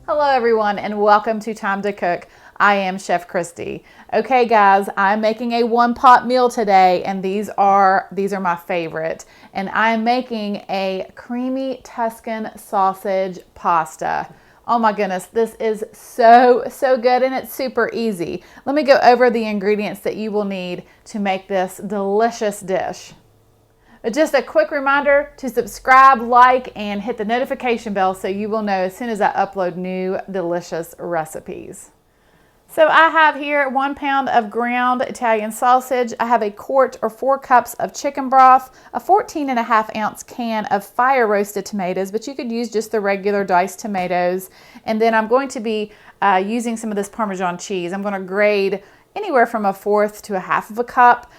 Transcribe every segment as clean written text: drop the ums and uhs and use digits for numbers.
Hello everyone and welcome to Time to Cook. I am Chef Christy. Okay guys, I'm making a one-pot meal today and these are my favorite. And I'm making a creamy Tuscan sausage pasta. Oh my goodness, this is so good and it's super easy. Let me go over the ingredients that you will need to make this delicious dish. Just a quick reminder to subscribe, like, and hit the notification bell so you will know as soon as I upload new delicious recipes. So I have here 1 pound of ground Italian sausage. I have a quart or 4 cups of chicken broth, a 14.5 ounce can of fire roasted tomatoes, but you could use just the regular diced tomatoes. And then I'm going to be using some of this Parmesan cheese. I'm going to grate anywhere from 1/4 to 1/2 cup.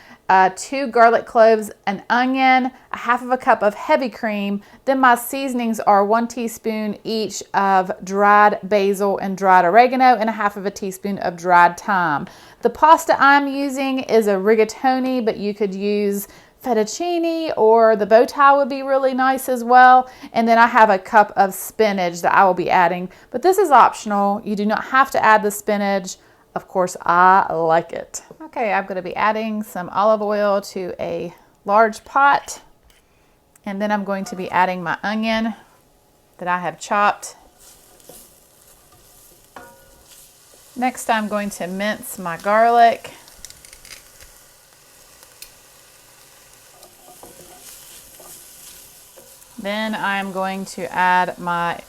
2 garlic cloves, an onion, 1/2 cup of heavy cream. Then my seasonings are 1 teaspoon each of dried basil and dried oregano and 1/2 teaspoon of dried thyme. The pasta I'm using is a rigatoni, but you could use fettuccine or the bow tie would be really nice as well. And then I have a cup of spinach that I will be adding, but this is optional. You do not have to add the spinach. Of course, I like it. Okay, I'm going to be adding some olive oil to a large pot. And then I'm going to be adding my onion that I have chopped. Next, I'm going to mince my garlic. Then I'm going to add my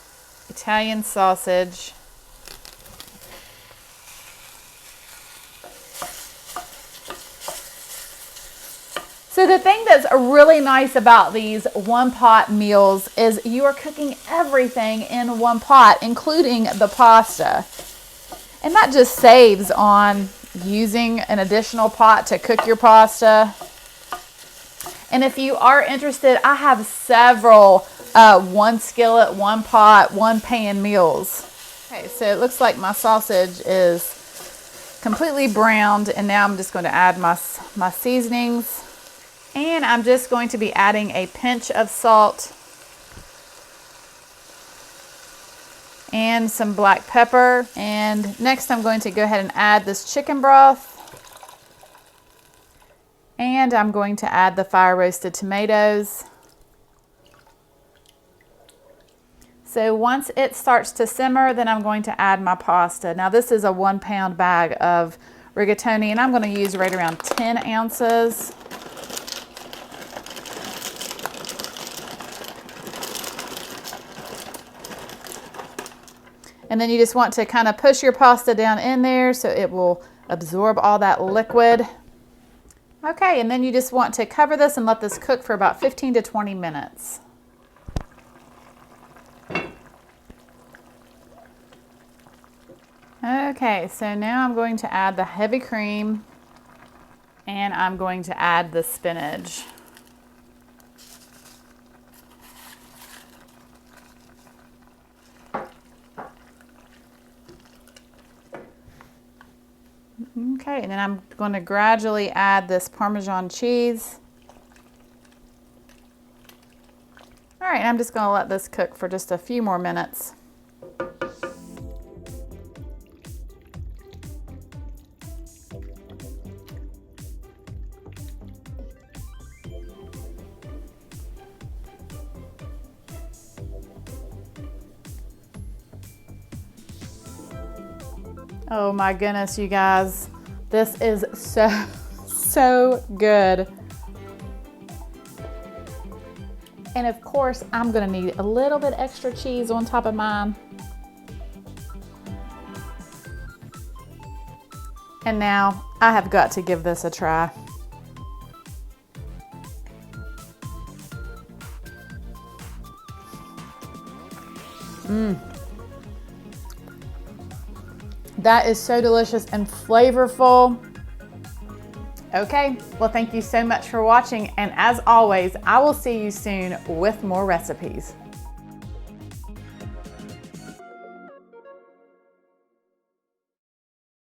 Italian sausage. So the thing that's really nice about these one-pot meals is you are cooking everything in one pot, including the pasta. And that just saves on using an additional pot to cook your pasta. And if you are interested, I have several one skillet, one pot, one pan meals. Okay, so it looks like my sausage is completely browned, and now I'm just going to add my seasonings. And I'm just going to be adding a pinch of salt and some black pepper. And next I'm going to go ahead and add this chicken broth. And I'm going to add the fire roasted tomatoes. So once it starts to simmer, then I'm going to add my pasta. Now this is a 1 pound bag of rigatoni and I'm going to use right around 10 ounces. And then you just want to kind of push your pasta down in there so it will absorb all that liquid. Okay, and then you just want to cover this and let this cook for about 15 to 20 minutes. Okay, so now I'm going to add the heavy cream and I'm going to add the spinach. Okay, and then I'm going to gradually add this Parmesan cheese. All right, I'm just going to let this cook for just a few more minutes. Oh my goodness, you guys. This is so good. And of course, I'm gonna need a little bit extra cheese on top of mine. And now I have got to give this a try. That is so delicious and flavorful. Okay, well, thank you so much for watching. And as always, I will see you soon with more recipes.